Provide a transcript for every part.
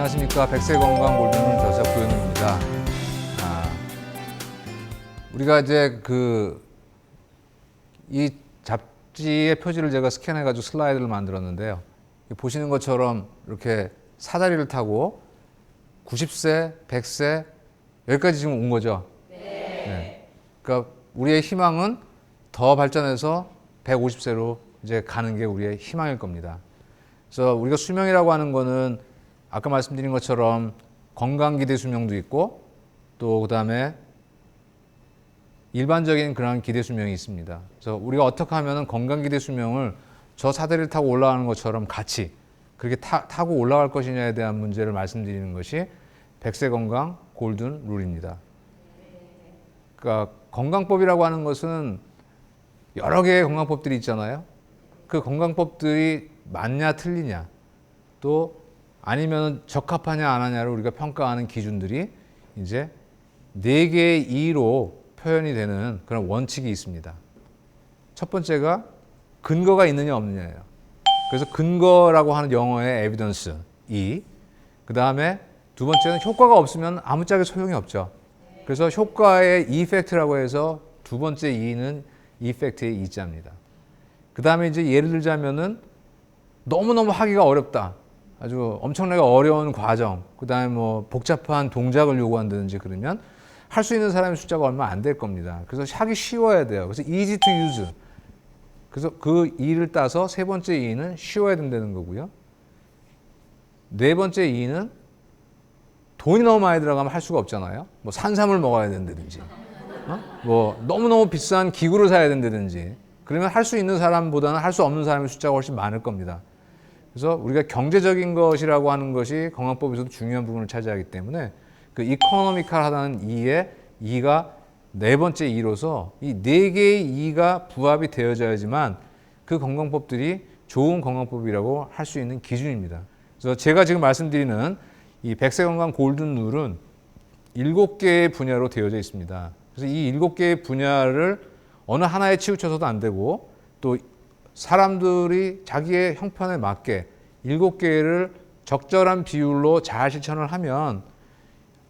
안녕하십니까. 백세건강 골든룰 저자 구현우입니다. 우리가 이제 이 잡지의 표지를 제가 스캔해가지고 슬라이드를 만들었는데요. 보시는 것처럼 이렇게 사다리를 타고 90세, 100세 여기까지 지금 온 거죠. 네. 그러니까 우리의 희망은 더 발전해서 150세로 이제 가는 게 우리의 희망일 겁니다. 그래서 우리가 수명이라고 하는 거는 아까 말씀드린 것처럼 건강기대 수명도 있고 또 그다음에 일반적인 그런 기대 수명이 있습니다. 그래서 우리가 어떻게 하면 건강기대 수명을 저 사다리를 타고 올라가는 것처럼 같이 그렇게 타고 올라갈 것이냐에 대한 문제를 말씀드리는 것이 백세 건강 골든 룰입니다. 그러니까 건강법이라고 하는 것은 여러 개의 건강법들이 있잖아요. 그 건강법들이 맞냐 틀리냐 또 아니면 적합하냐 안 하냐를 우리가 평가하는 기준들이 이제 4개의 E로 표현이 되는 그런 원칙이 있습니다. 첫 번째가 근거가 있느냐 없느냐예요. 그래서 근거라고 하는 영어의 evidence, E. 그 다음에 두 번째는 효과가 없으면 아무짝에 소용이 없죠. 그래서 효과의 effect라고 해서 두 번째 E는 effect의 E자입니다. 그 다음에 이제 예를 들자면은 너무너무 하기가 어렵다. 아주 엄청나게 어려운 과정, 그 다음에 뭐 복잡한 동작을 요구한다든지 그러면 할 수 있는 사람의 숫자가 얼마 안 될 겁니다. 그래서 하기 쉬워야 돼요. 그래서 easy to use. 그래서 그 E를 따서 세 번째 E는 쉬워야 된다는 거고요. 네 번째 E는 돈이 너무 많이 들어가면 할 수가 없잖아요. 뭐 산삼을 먹어야 된다든지, 뭐 너무너무 비싼 기구를 사야 된다든지 그러면 할 수 있는 사람보다는 할 수 없는 사람의 숫자가 훨씬 많을 겁니다. 그래서 우리가 경제적인 것이라고 하는 것이 건강법에서도 중요한 부분을 차지하기 때문에 그 이코노미컬하다는 E의 E가 네 번째 E로서 이 네 개의 E가 부합이 되어져야지만 그 건강법들이 좋은 건강법이라고 할 수 있는 기준입니다. 그래서 제가 지금 말씀드리는 이 백세건강 골든 룰은 7개의 분야로 되어져 있습니다. 그래서 이 7개의 분야를 어느 하나에 치우쳐서도 안 되고 또 사람들이 자기의 형편에 맞게 7개를 적절한 비율로 잘 실천을 하면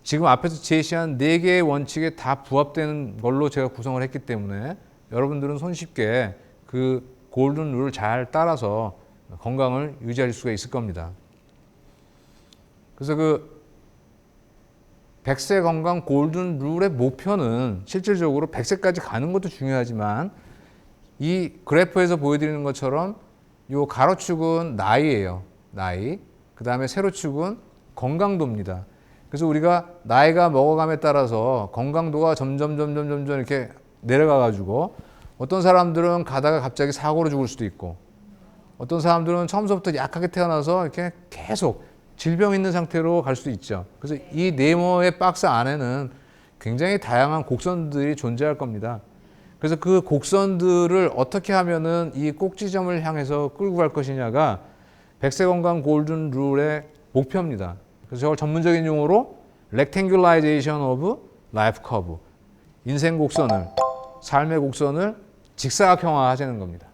지금 앞에서 제시한 4개의 원칙에 다 부합되는 걸로 제가 구성을 했기 때문에 여러분들은 손쉽게 그 골든 룰을 잘 따라서 건강을 유지할 수가 있을 겁니다. 그래서 그 백세 건강 골든 룰의 목표는 실질적으로 100세까지 가는 것도 중요하지만 이 그래프에서 보여드리는 것처럼 이 가로축은 나이예요. 나이. 그 다음에 세로축은 건강도입니다. 그래서 우리가 나이가 먹어감에 따라서 건강도가 점점 이렇게 내려가가지고 어떤 사람들은 가다가 갑자기 사고로 죽을 수도 있고 어떤 사람들은 처음부터 약하게 태어나서 이렇게 계속 질병 있는 상태로 갈 수도 있죠. 그래서 이 네모의 박스 안에는 굉장히 다양한 곡선들이 존재할 겁니다. 그래서 그 곡선들을 어떻게 하면은 이 꼭지점을 향해서 끌고 갈 것이냐가 백세건강 골든 룰의 목표입니다. 그래서 저걸 전문적인 용어로 rectangularization of life curve, 인생 곡선을, 삶의 곡선을 직사각형화 하자는 겁니다.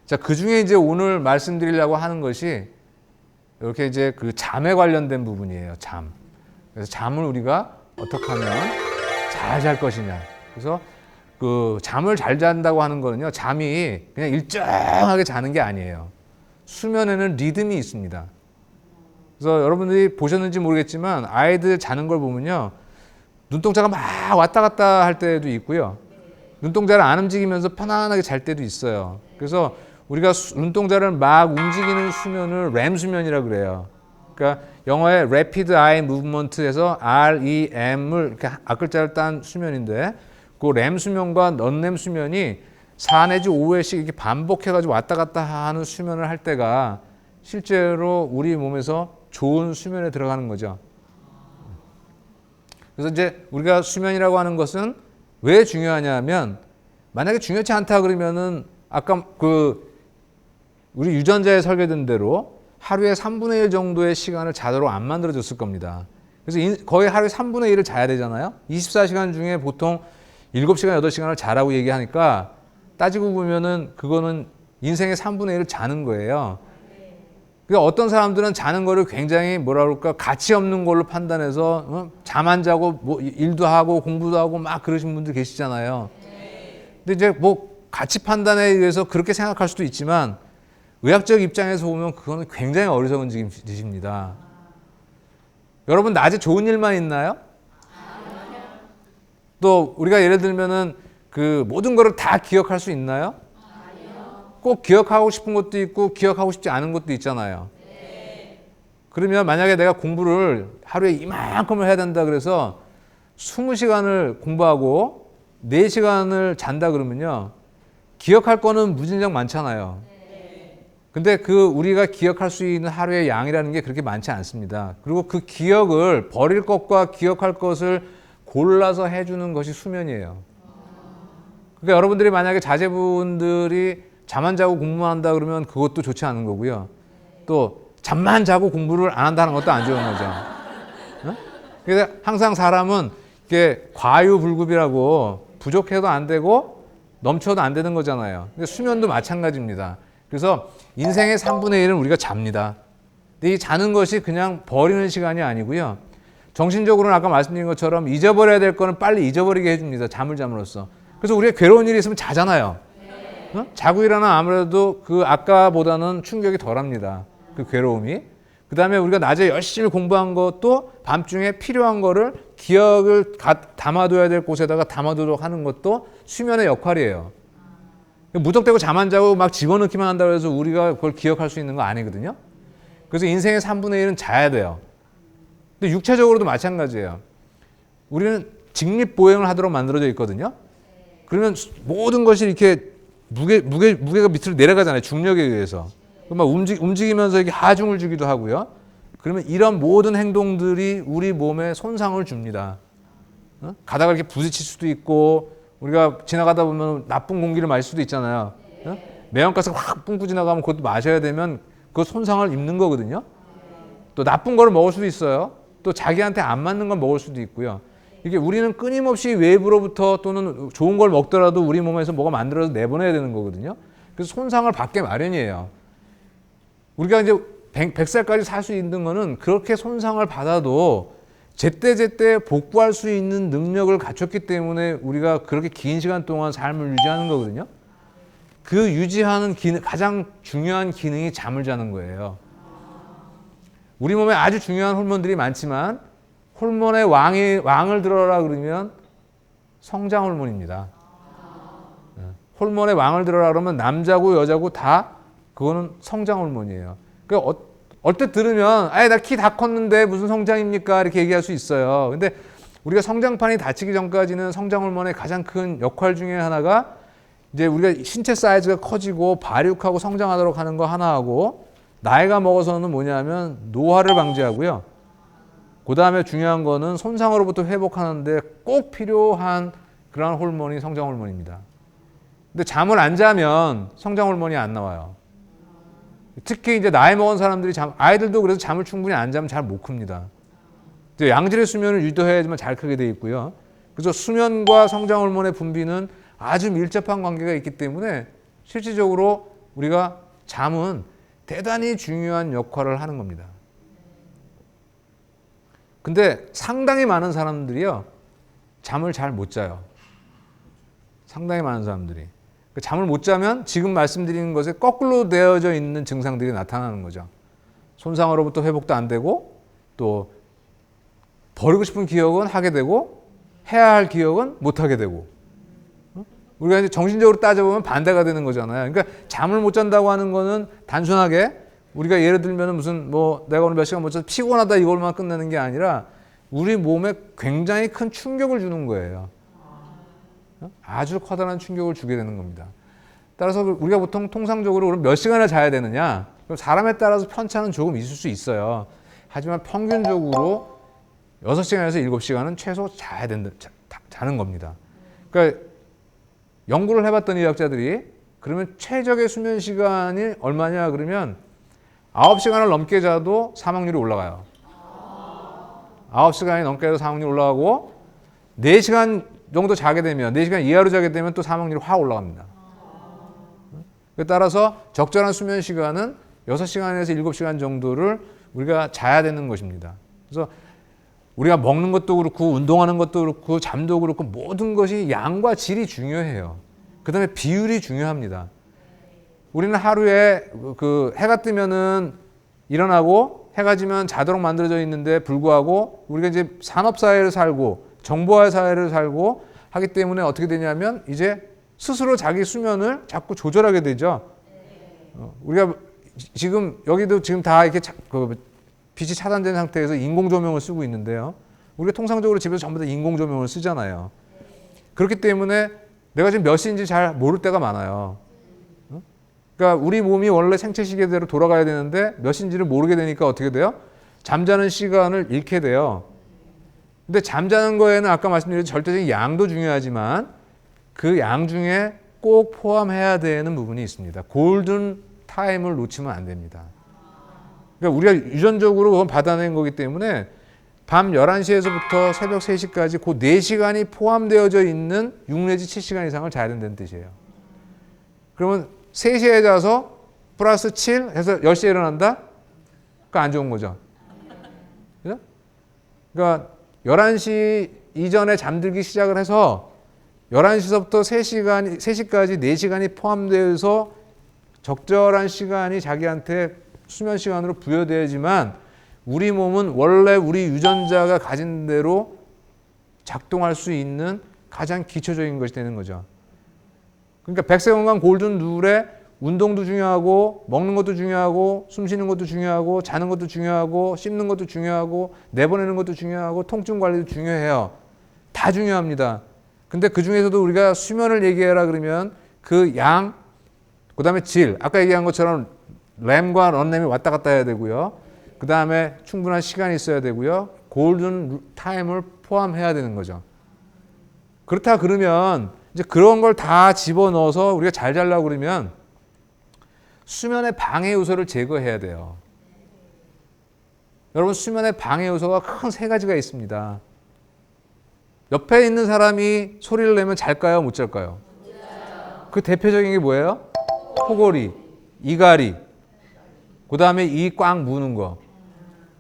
자, 그 중에 이제 오늘 말씀드리려고 하는 것이 이렇게 이제 그 잠에 관련된 부분이에요. 잠. 그래서 잠을 우리가 어떻게 하면 잘 잘 것이냐. 그래서 그 잠을 잘 잔다고 하는 거는요, 잠이 그냥 일정하게 자는 게 아니에요. 수면에는 리듬이 있습니다. 그래서 여러분들이 보셨는지 모르겠지만 아이들 자는 걸 보면요, 눈동자가 막 왔다 갔다 할 때도 있고요. 눈동자를 안 움직이면서 편안하게 잘 때도 있어요. 그래서 우리가 눈동자를 막 움직이는 수면을 REM 수면이라고 그래요. 그러니까 영어의 Rapid Eye Movement에서 REM을 이렇게 앞글자를 딴 수면인데 그 REM 수면과 non-REM 수면이 4 내지 5회씩 이렇게 반복해가지고 왔다 갔다 하는 수면을 할 때가 실제로 우리 몸에서 좋은 수면에 들어가는 거죠. 그래서 이제 우리가 수면이라고 하는 것은 왜 중요하냐면 만약에 중요치 않다 그러면은 아까 우리 유전자에 설계된 대로 하루에 3분의 1 정도의 시간을 자도록 안 만들어졌을 겁니다. 그래서 거의 하루에 3분의 1을 자야 되잖아요. 24시간 중에 보통 7시간, 8시간을 자라고 얘기하니까 따지고 보면은 그거는 인생의 3분의 1을 자는 거예요. 그러니까 어떤 사람들은 자는 거를 굉장히 뭐라 그럴까 가치 없는 걸로 판단해서 잠 안 자고 뭐 일도 하고 공부도 하고 막 그러신 분들 계시잖아요. 근데 이제 뭐 가치 판단에 의해서 그렇게 생각할 수도 있지만 의학적 입장에서 보면 그거는 굉장히 어리석은 짓입니다. 여러분 낮에 좋은 일만 있나요? 또 우리가 예를 들면은 그 모든 거를 다 기억할 수 있나요? 꼭 기억하고 싶은 것도 있고 기억하고 싶지 않은 것도 있잖아요. 그러면 만약에 내가 공부를 하루에 이만큼을 해야 된다 그래서 20시간을 공부하고 4시간을 잔다 그러면요. 기억할 거는 무진장 많잖아요. 근데 그 우리가 기억할 수 있는 하루의 양이라는 게 그렇게 많지 않습니다. 그리고 그 기억을 버릴 것과 기억할 것을 골라서 해주는 것이 수면이에요. 그러니까 여러분들이 만약에 자제분들이 잠 안 자고 공부만 한다 그러면 그것도 좋지 않은 거고요. 또 잠만 자고 공부를 안 한다는 것도 안 좋은 거죠. 응? 그래서 항상 사람은 이게 과유불급이라고 부족해도 안 되고 넘쳐도 안 되는 거잖아요. 근데 수면도 마찬가지입니다. 그래서 인생의 3분의 1은 우리가 잡니다. 근데 이 자는 것이 그냥 버리는 시간이 아니고요. 정신적으로는 아까 말씀드린 것처럼 잊어버려야 될 거는 빨리 잊어버리게 해줍니다. 잠을 잠으로써. 그래서 우리가 괴로운 일이 있으면 자잖아요. 자고 일어나 아무래도 그 아까보다는 충격이 덜합니다. 그 괴로움이. 그 다음에 우리가 낮에 열심히 공부한 것도 밤중에 필요한 거를 기억을 담아둬야 될 곳에다가 담아두도록 하는 것도 수면의 역할이에요. 무턱대고 잠 안 자고 막 집어넣기만 한다고 해서 우리가 그걸 기억할 수 있는 거 아니거든요. 그래서 인생의 3분의 1은 자야 돼요. 근데 육체적으로도 마찬가지예요. 우리는 직립보행을 하도록 만들어져 있거든요. 그러면 모든 것이 이렇게 무게가 밑으로 내려가잖아요. 중력에 의해서. 막 움직이면서 이게 하중을 주기도 하고요. 그러면 이런 모든 행동들이 우리 몸에 손상을 줍니다. 가다가 이렇게 부딪힐 수도 있고, 우리가 지나가다 보면 나쁜 공기를 마실 수도 있잖아요. 매연가스가 확 뿜고 지나가면 그것도 마셔야 되면 그 손상을 입는 거거든요. 또 나쁜 거를 먹을 수도 있어요. 또 자기한테 안 맞는 걸 먹을 수도 있고요. 이게 우리는 끊임없이 외부로부터 또는 좋은 걸 먹더라도 우리 몸에서 뭐가 만들어서 내보내야 되는 거거든요. 그래서 손상을 받게 마련이에요. 우리가 이제 100살까지 살 수 있는 거는 그렇게 손상을 받아도 제때제때 복구할 수 있는 능력을 갖췄기 때문에 우리가 그렇게 긴 시간 동안 삶을 유지하는 거거든요. 그 유지하는 가장 중요한 기능이 잠을 자는 거예요. 우리 몸에 아주 중요한 호르몬들이 많지만 호르몬의 왕을 들어라 그러면 성장 호르몬입니다. 호르몬의 왕을 들어라 그러면 남자고 여자고 다 그거는 성장 호르몬이에요. 그러니까 얼핏 들으면 나 키 다 컸는데 무슨 성장입니까? 이렇게 얘기할 수 있어요. 근데 우리가 성장판이 닫히기 전까지는 성장 호르몬의 가장 큰 역할 중에 하나가 이제 우리가 신체 사이즈가 커지고 발육하고 성장하도록 하는 거 하나하고 나이가 먹어서는 뭐냐면 노화를 방지하고요. 그 다음에 중요한 거는 손상으로부터 회복하는데 꼭 필요한 그런 호르몬이 성장 호르몬입니다. 근데 잠을 안 자면 성장 호르몬이 안 나와요. 특히 이제 나이 먹은 사람들이 아이들도 그래서 잠을 충분히 안 자면 잘 못 큽니다. 양질의 수면을 유도해야지만 잘 크게 돼 있고요. 그래서 수면과 성장 호르몬의 분비는 아주 밀접한 관계가 있기 때문에 실질적으로 우리가 잠은 대단히 중요한 역할을 하는 겁니다. 근데 상당히 많은 사람들이요, 잠을 잘 못 자요. 상당히 많은 사람들이. 잠을 못 자면 지금 말씀드리는 것에 거꾸로 되어져 있는 증상들이 나타나는 거죠. 손상으로부터 회복도 안 되고, 또 버리고 싶은 기억은 하게 되고, 해야 할 기억은 못 하게 되고. 우리가 이제 정신적으로 따져보면 반대가 되는 거잖아요. 그러니까 잠을 못 잔다고 하는 거는 단순하게 우리가 예를 들면 무슨 내가 오늘 몇 시간 못 자서 피곤하다 이걸만 끝내는 게 아니라 우리 몸에 굉장히 큰 충격을 주는 거예요. 아주 커다란 충격을 주게 되는 겁니다. 따라서 우리가 보통 통상적으로 몇 시간을 자야 되느냐? 그럼 사람에 따라서 편차는 조금 있을 수 있어요. 하지만 평균적으로 6시간에서 7시간은 최소 자는 겁니다. 그러니까 연구를 해봤던 의학자들이 그러면 최적의 수면 시간이 얼마냐 그러면 9시간을 넘게 자도 사망률이 올라가요. 9시간이 넘게 자도 사망률이 올라가고 4시간 정도 자게 되면 4시간 이하로 자게 되면 또 사망률이 확 올라갑니다. 따라서 적절한 수면 시간은 6시간에서 7시간 정도를 우리가 자야 되는 것입니다. 그래서 우리가 먹는 것도 그렇고 운동하는 것도 그렇고 잠도 그렇고 모든 것이 양과 질이 중요해요. 그 다음에 비율이 중요합니다. 우리는 하루에 그 해가 뜨면은 일어나고 해가 지면 자도록 만들어져 있는데 불구하고 우리가 이제 산업사회를 살고 정보화 사회를 살고 하기 때문에 어떻게 되냐면 이제 스스로 자기 수면을 자꾸 조절하게 되죠. 우리가 지금 여기도 지금 다 이렇게 빛이 차단된 상태에서 인공 조명을 쓰고 있는데요. 우리가 통상적으로 집에서 전부 다 인공 조명을 쓰잖아요. 그렇기 때문에 내가 지금 몇 시인지 잘 모를 때가 많아요. 그러니까 우리 몸이 원래 생체 시계대로 돌아가야 되는데 몇 시인지를 모르게 되니까 어떻게 돼요? 잠자는 시간을 잃게 돼요. 근데 잠자는 거에는 아까 말씀드린 절대적인 양도 중요하지만 그 양 중에 꼭 포함해야 되는 부분이 있습니다. 골든 타임을 놓치면 안 됩니다. 그러니까 우리가 유전적으로 그건 받아낸 거기 때문에 밤 11시에서부터 새벽 3시까지 그 4시간이 포함되어져 있는 6 내지 7시간 이상을 자야 된다는 뜻이에요. 그러면 3시에 자서 플러스 7 해서 10시에 일어난다? 그거 안 좋은 거죠. 그죠? 그러니까 11시 이전에 잠들기 시작을 해서 11시서부터 3시까지 4시간이 포함되어서 적절한 시간이 자기한테 수면 시간으로 부여되어야지만 우리 몸은 원래 우리 유전자가 가진 대로 작동할 수 있는 가장 기초적인 것이 되는 거죠. 그러니까 백세건강 골든 룰에 운동도 중요하고 먹는 것도 중요하고 숨 쉬는 것도 중요하고 자는 것도 중요하고 씹는 것도 중요하고 내보내는 것도 중요하고 통증 관리도 중요해요. 다 중요합니다. 근데 그 중에서도 우리가 수면을 얘기해라 그러면 그 양, 그 다음에 질, 아까 얘기한 것처럼 램과 런램이 왔다 갔다 해야 되고요. 그 다음에 충분한 시간이 있어야 되고요. 골든 타임을 포함해야 되는 거죠. 그렇다 그러면 이제 그런 걸 다 집어넣어서 우리가 잘 자려고 그러면 수면의 방해 요소를 제거해야 돼요. 여러분 수면의 방해 요소가 큰 3가지가 있습니다. 옆에 있는 사람이 소리를 내면 잘까요? 못 잘까요? 그 대표적인 게 뭐예요? 코골이, 이갈이, 그 다음에 이 꽉 무는 거.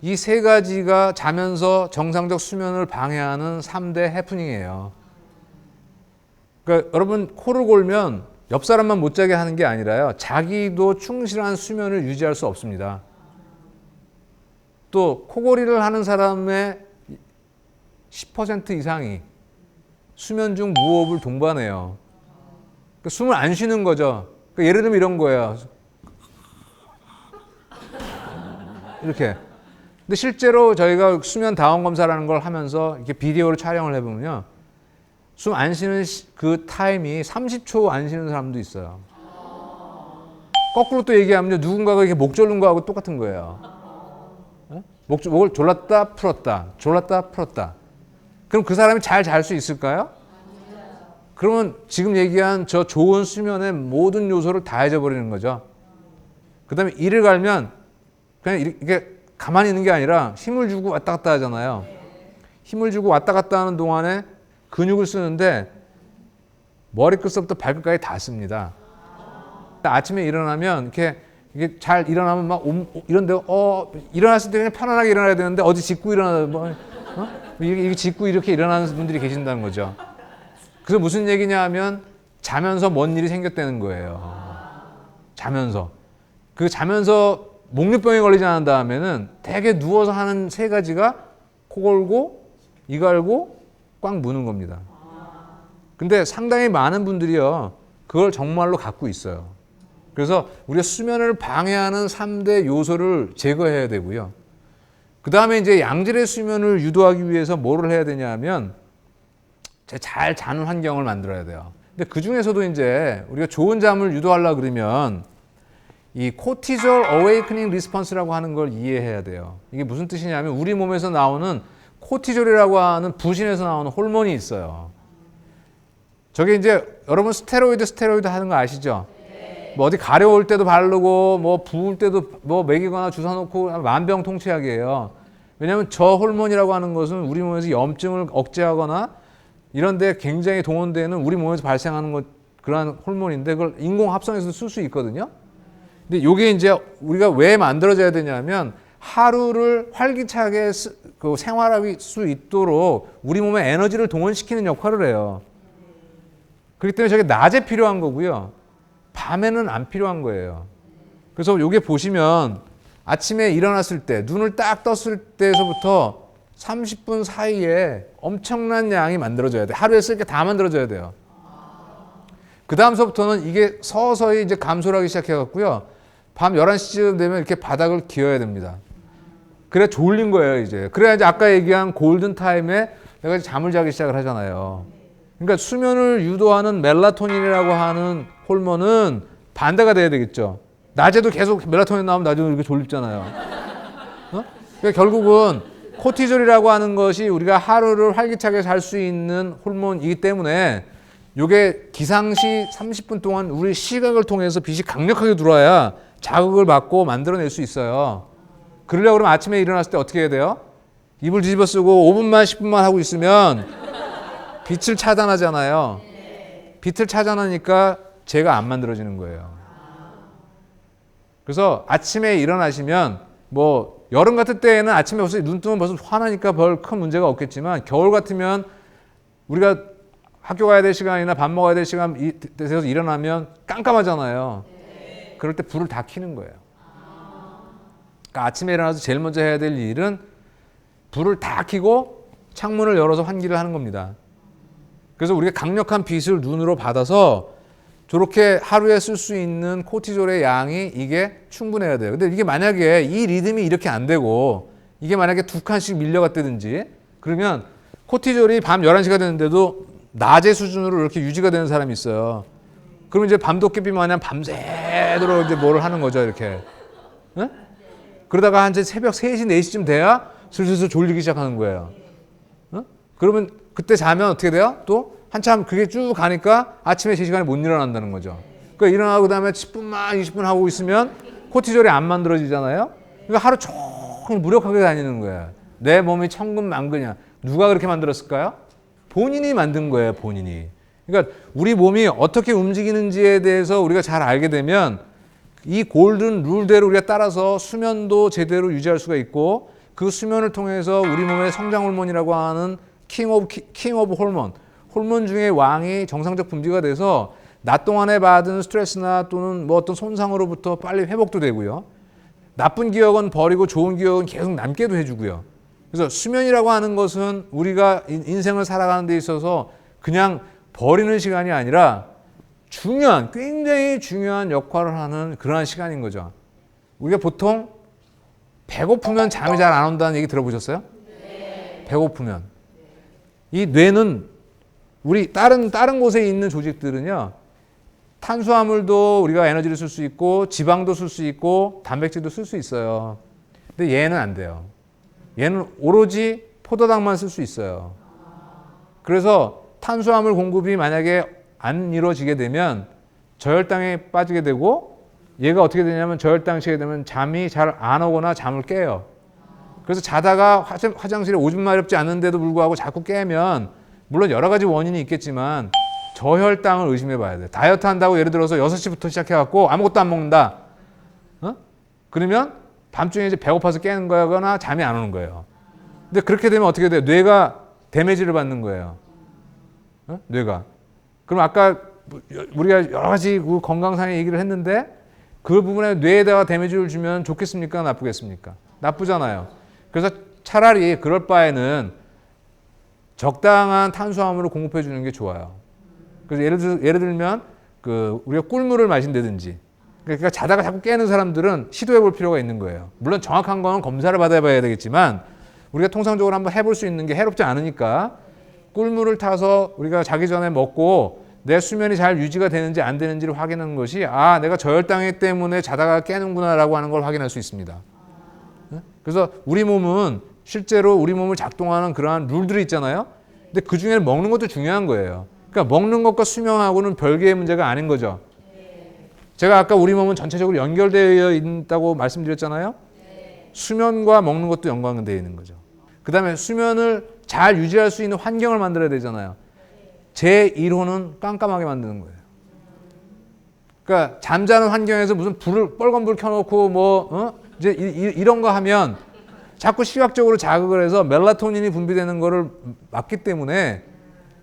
이 3가지가 자면서 정상적 수면을 방해하는 3대 해프닝이에요. 그러니까 여러분 코를 골면 옆 사람만 못 자게 하는 게 아니라요. 자기도 충실한 수면을 유지할 수 없습니다. 또 코골이를 하는 사람의 10% 이상이 수면 중 무호흡을 동반해요. 그러니까 숨을 안 쉬는 거죠. 그러니까 예를 들면 이런 거예요. 이렇게. 근데 실제로 저희가 수면 다원 검사라는 걸 하면서 이렇게 비디오로 촬영을 해보면요. 숨 안 쉬는 그 타임이 30초 안 쉬는 사람도 있어요. 거꾸로 또 얘기하면 누군가가 이렇게 목 졸는 거하고 똑같은 거예요. 목을 졸랐다 풀었다, 졸랐다 풀었다. 그럼 그 사람이 잘 잘 수 있을까요? 그러면 지금 얘기한 저 좋은 수면의 모든 요소를 다 잊어버리는 거죠. 그 다음에 이를 갈면 그냥 이렇게 가만히 있는 게 아니라 힘을 주고 왔다 갔다 하잖아요. 힘을 주고 왔다 갔다 하는 동안에 근육을 쓰는데 머리끝부터 발끝까지 다 씁니다. 아침에 일어나면 이게 잘 일어나면 막 이런데 일어났을 때 그냥 편안하게 일어나야 되는데 어디 짚고 일어나 이게 짚고 이렇게 일어나는 분들이 계신다는 거죠. 그래서 무슨 얘기냐 하면 자면서 뭔 일이 생겼다는 거예요. 자면서 목류병에 걸리지 않은 다음에는 되게 누워서 하는 3가지가 코 골고 이 갈고 꽉 무는 겁니다. 근데 상당히 많은 분들이요 그걸 정말로 갖고 있어요. 그래서 우리가 수면을 방해하는 3대 요소를 제거해야 되고요. 그 다음에 이제 양질의 수면을 유도하기 위해서 뭐를 해야 되냐 하면 잘 자는 환경을 만들어야 돼요. 근데 그 중에서도 이제 우리가 좋은 잠을 유도하려고 그러면 이 코티졸 어웨이크닝 리스폰스라고 하는 걸 이해해야 돼요. 이게 무슨 뜻이냐면 우리 몸에서 나오는 코티졸이라고 하는 부신에서 나오는 호르몬이 있어요. 저게 이제 여러분 스테로이드 하는 거 아시죠? 뭐 어디 가려울 때도 바르고 뭐 부을 때도 뭐 먹이거나 주사 놓고 만병통치약이에요. 왜냐하면 저 호르몬이라고 하는 것은 우리 몸에서 염증을 억제하거나 이런 데 굉장히 동원되는 우리 몸에서 발생하는 그러한 호르몬인데 그걸 인공 합성해서 쓸 수 있거든요. 근데 요게 이제 우리가 왜 만들어져야 되냐면 하루를 활기차게 생활할 수 있도록 우리 몸의 에너지를 동원시키는 역할을 해요. 그렇기 때문에 저게 낮에 필요한 거고요. 밤에는 안 필요한 거예요. 그래서 요게 보시면 아침에 일어났을 때 눈을 딱 떴을 때에서부터 30분 사이에 엄청난 양이 만들어져야 돼. 하루에 쓸 게 다 만들어져야 돼요. 그 다음서부터는 이게 서서히 이제 감소를 하기 시작해갖고요. 밤 11시쯤 되면 이렇게 바닥을 기어야 됩니다. 그래 졸린 거예요, 이제. 그래야 이제 아까 얘기한 골든타임에 내가 잠을 자기 시작을 하잖아요. 그러니까 수면을 유도하는 멜라토닌이라고 하는 호르몬은 반대가 돼야 되겠죠. 낮에도 계속 멜라토닌 나오면 낮에도 이렇게 졸립잖아요. 그러니까 결국은 코티졸이라고 하는 것이 우리가 하루를 활기차게 살 수 있는 호르몬이기 때문에 이게 기상시 30분 동안 우리 시각을 통해서 빛이 강력하게 들어와야 자극을 받고 만들어낼 수 있어요. 그러려고 그러면 아침에 일어났을 때 어떻게 해야 돼요? 이불 뒤집어 쓰고 5분만 10분만 하고 있으면 빛을 차단하잖아요. 빛을 차단하니까 재가 안 만들어지는 거예요. 그래서 아침에 일어나시면 뭐 여름 같은 때에는 아침에 벌써 눈 뜨면 벌써 화나니까 별 큰 문제가 없겠지만 겨울 같으면 우리가 학교 가야 될 시간이나 밥 먹어야 될 시간 돼서 일어나면 깜깜하잖아요. 그럴 때 불을 다 켜는 거예요. 그러니까 아침에 일어나서 제일 먼저 해야 될 일은 불을 다 켜고 창문을 열어서 환기를 하는 겁니다. 그래서 우리가 강력한 빛을 눈으로 받아서 저렇게 하루에 쓸 수 있는 코티졸의 양이 이게 충분해야 돼요. 근데 이게 만약에 이 리듬이 이렇게 안 되고 이게 만약에 2칸씩 밀려갔다든지 그러면 코티졸이 밤 11시가 됐는데도 낮의 수준으로 이렇게 유지가 되는 사람이 있어요. 그러면 이제 밤도깨비 마냥 밤새도록 이제 뭐를 하는 거죠, 이렇게. 네? 그러다가 한 새벽 3시, 4시쯤 돼야 슬슬 졸리기 시작하는 거예요. 그러면 그때 자면 어떻게 돼요? 또 한참 그게 쭉 가니까 아침에 제 시간에 못 일어난다는 거죠. 그러니까 일어나고 그다음에 10분만 20분 하고 있으면 코티졸이 안 만들어지잖아요. 그러니까 하루 종일 무력하게 다니는 거예요. 내 몸이 천근만근이야. 누가 그렇게 만들었을까요? 본인이 만든 거예요, 본인이. 그러니까 우리 몸이 어떻게 움직이는지에 대해서 우리가 잘 알게 되면 이 골든 룰대로 우리가 따라서 수면도 제대로 유지할 수가 있고 그 수면을 통해서 우리 몸의 성장 호르몬이라고 하는 킹 오브 호르몬 중에 왕이 정상적 분비가 돼서 낮 동안에 받은 스트레스나 또는 뭐 어떤 손상으로부터 빨리 회복도 되고요. 나쁜 기억은 버리고 좋은 기억은 계속 남게도 해주고요. 그래서 수면이라고 하는 것은 우리가 인생을 살아가는 데 있어서 그냥 버리는 시간이 아니라 굉장히 중요한 역할을 하는 그러한 시간인 거죠. 우리가 보통 배고프면 잠이 잘 안 온다는 얘기 들어보셨어요? 네. 배고프면. 이 뇌는 우리 다른 곳에 있는 조직들은요. 탄수화물도 우리가 에너지를 쓸 수 있고 지방도 쓸 수 있고 단백질도 쓸 수 있어요. 근데 얘는 안 돼요. 얘는 오로지 포도당만 쓸 수 있어요. 그래서 탄수화물 공급이 만약에 안 이루어지게 되면 저혈당에 빠지게 되고 얘가 어떻게 되냐면 저혈당 치게 되면 잠이 잘 안 오거나 잠을 깨요. 그래서 자다가 화장실에 오줌 마렵지 않는데도 불구하고 자꾸 깨면 물론 여러 가지 원인이 있겠지만 저혈당을 의심해 봐야 돼. 다이어트 한다고 예를 들어서 6시부터 시작해갖고 아무것도 안 먹는다. 그러면 밤중에 이제 배고파서 깨는 거거나 잠이 안 오는 거예요. 근데 그렇게 되면 어떻게 돼요? 뇌가 데미지를 받는 거예요. 뇌가. 그럼 아까 우리가 여러 가지 건강상의 얘기를 했는데 그 부분에 뇌에다가 데미지를 주면 좋겠습니까? 나쁘겠습니까? 나쁘잖아요. 그래서 차라리 그럴 바에는 적당한 탄수화물을 공급해 주는 게 좋아요. 그래서 예를 들면 우리가 꿀물을 마신다든지 그러니까 자다가 자꾸 깨는 사람들은 시도해 볼 필요가 있는 거예요. 물론 정확한 거는 검사를 받아봐야 되겠지만 우리가 통상적으로 한번 해볼 수 있는 게 해롭지 않으니까 꿀물을 타서 우리가 자기 전에 먹고 내 수면이 잘 유지가 되는지 안 되는지를 확인하는 것이 내가 저혈당이 때문에 자다가 깨는구나라고 하는 걸 확인할 수 있습니다. 그래서 우리 몸은 실제로 우리 몸을 작동하는 그러한 룰들이 있잖아요. 근데 그 중에는 먹는 것도 중요한 거예요. 그러니까 먹는 것과 수면하고는 별개의 문제가 아닌 거죠. 제가 아까 우리 몸은 전체적으로 연결되어 있다고 말씀드렸잖아요. 수면과 먹는 것도 연관되어 있는 거죠. 그 다음에 수면을 잘 유지할 수 있는 환경을 만들어야 되잖아요. 제 1호는 깜깜하게 만드는 거예요. 그러니까 잠자는 환경에서 무슨 빨간 불 켜놓고 이제 이런 거 하면 자꾸 시각적으로 자극을 해서 멜라토닌이 분비되는 거를 막기 때문에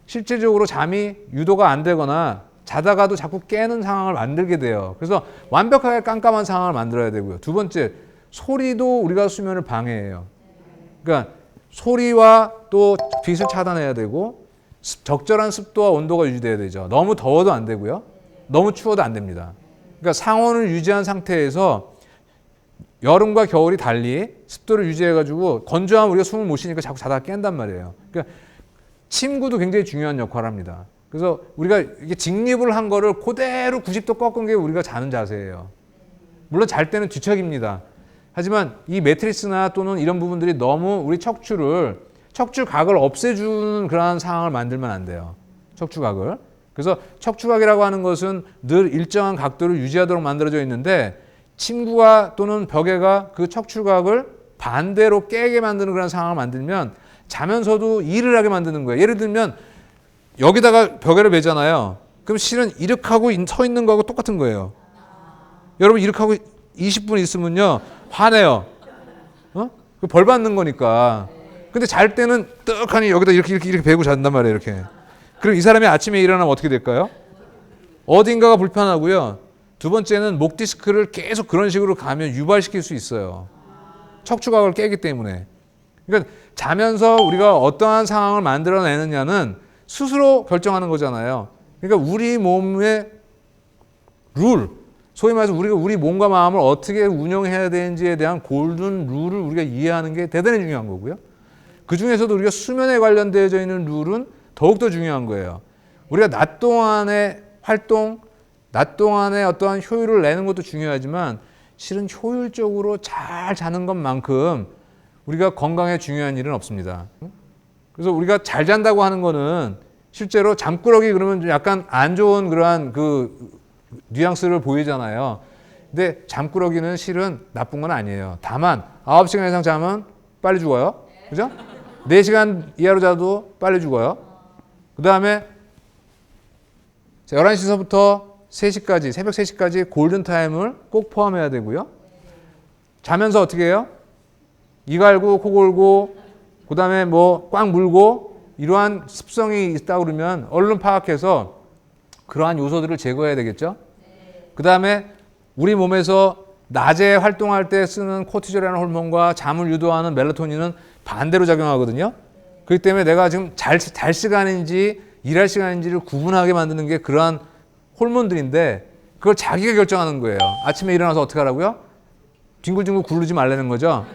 실질적으로 잠이 유도가 안 되거나 자다가도 자꾸 깨는 상황을 만들게 돼요. 그래서 완벽하게 깜깜한 상황을 만들어야 되고요. 두 번째, 소리도 우리가 수면을 방해해요. 그러니까 소리와 또 빛을 차단해야 되고 적절한 습도와 온도가 유지돼야 되죠. 너무 더워도 안 되고요. 너무 추워도 안 됩니다. 그러니까 상온을 유지한 상태에서 여름과 겨울이 달리 습도를 유지해가지고 건조하면 우리가 숨을 못 쉬니까 자꾸 자다가 깬단 말이에요. 그러니까 침구도 굉장히 중요한 역할을 합니다. 그래서 우리가 이게 직립을 한 거를 그대로 90도 꺾은 게 우리가 자는 자세예요. 물론 잘 때는 뒤척입니다. 하지만 이 매트리스나 또는 이런 부분들이 너무 우리 척추각을 없애주는 그러한 상황을 만들면 안 돼요. 척추각을. 그래서 척추각이라고 하는 것은 늘 일정한 각도를 유지하도록 만들어져 있는데 침구가 또는 벽에가 그 척추각을 반대로 깨게 만드는 그런 상황을 만들면 자면서도 일을 하게 만드는 거예요. 예를 들면 여기다가 벽에를 매잖아요. 그럼 실은 이렇게 하고 서 있는 거하고 똑같은 거예요. 여러분 이렇게 하고 20분 있으면요 화내요. 벌 받는 거니까. 근데 잘 때는 떡하니 여기다 이렇게 베고 잔단 말이에요. 이렇게. 그럼 이 사람이 아침에 일어나면 어떻게 될까요? 어딘가가 불편하고요. 두 번째는 목 디스크를 계속 그런 식으로 가면 유발시킬 수 있어요. 척추각을 깨기 때문에. 그러니까 자면서 우리가 어떠한 상황을 만들어내느냐는 스스로 결정하는 거잖아요. 그러니까 우리 몸의 룰, 소위 말해서 우리가 우리 몸과 마음을 어떻게 운영해야 되는지에 대한 골든 룰을 우리가 이해하는 게 대단히 중요한 거고요. 그 중에서도 우리가 수면에 관련되어져 있는 룰은 더욱더 중요한 거예요. 우리가 낮 동안의 활동, 낮 동안에 어떠한 효율을 내는 것도 중요하지만 실은 효율적으로 잘 자는 것만큼 우리가 건강에 중요한 일은 없습니다. 그래서 우리가 잘 잔다고 하는 거는 실제로 잠꾸러기 그러면 약간 안 좋은 그러한 그 뉘앙스를 보이잖아요. 근데 잠꾸러기는 실은 나쁜 건 아니에요. 다만 9시간 이상 자면 빨리 죽어요. 그죠? 4시간 이하로 자도 빨리 죽어요. 그 다음에 11시서부터 3시까지, 새벽 3시까지 골든타임을 꼭 포함해야 되고요. 자면서 어떻게 해요? 이 갈고, 코 골고, 그 다음에 꽉 물고, 이러한 습성이 있다 그러면 얼른 파악해서 그러한 요소들을 제거해야 되겠죠? 그 다음에 우리 몸에서 낮에 활동할 때 쓰는 코티졸이라는 호르몬과 잠을 유도하는 멜라토닌은 반대로 작용하거든요. 그렇기 때문에 내가 지금 잘 시간인지 일할 시간인지를 구분하게 만드는 게 그러한 호르몬들인데 그걸 자기가 결정하는 거예요. 아침에 일어나서 어떻게 하라고요? 뒹굴뒹굴 구르지 말라는 거죠.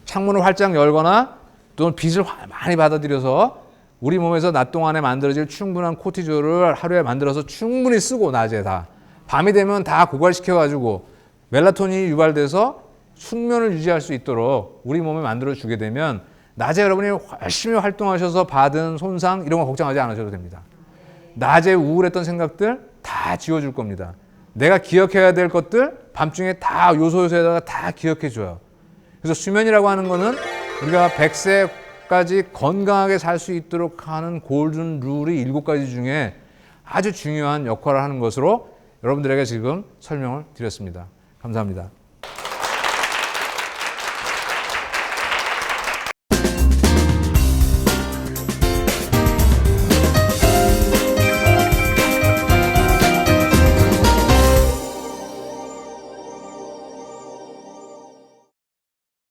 창문을 활짝 열거나 또는 빛을 많이 받아들여서 우리 몸에서 낮 동안에 만들어질 충분한 코티졸을 하루에 만들어서 충분히 쓰고 낮에 다. 밤이 되면 다 고갈시켜가지고 멜라토닌이 유발돼서 숙면을 유지할 수 있도록 우리 몸에 만들어주게 되면 낮에 여러분이 열심히 활동하셔서 받은 손상 이런 거 걱정하지 않으셔도 됩니다. 낮에 우울했던 생각들 다 지워줄 겁니다. 내가 기억해야 될 것들 밤중에 다 요소에다가 다 기억해 줘요. 그래서 수면이라고 하는 거는 우리가 100세까지 건강하게 살 수 있도록 하는 골든 룰이 7가지 중에 아주 중요한 역할을 하는 것으로 여러분들에게 지금 설명을 드렸습니다. 감사합니다.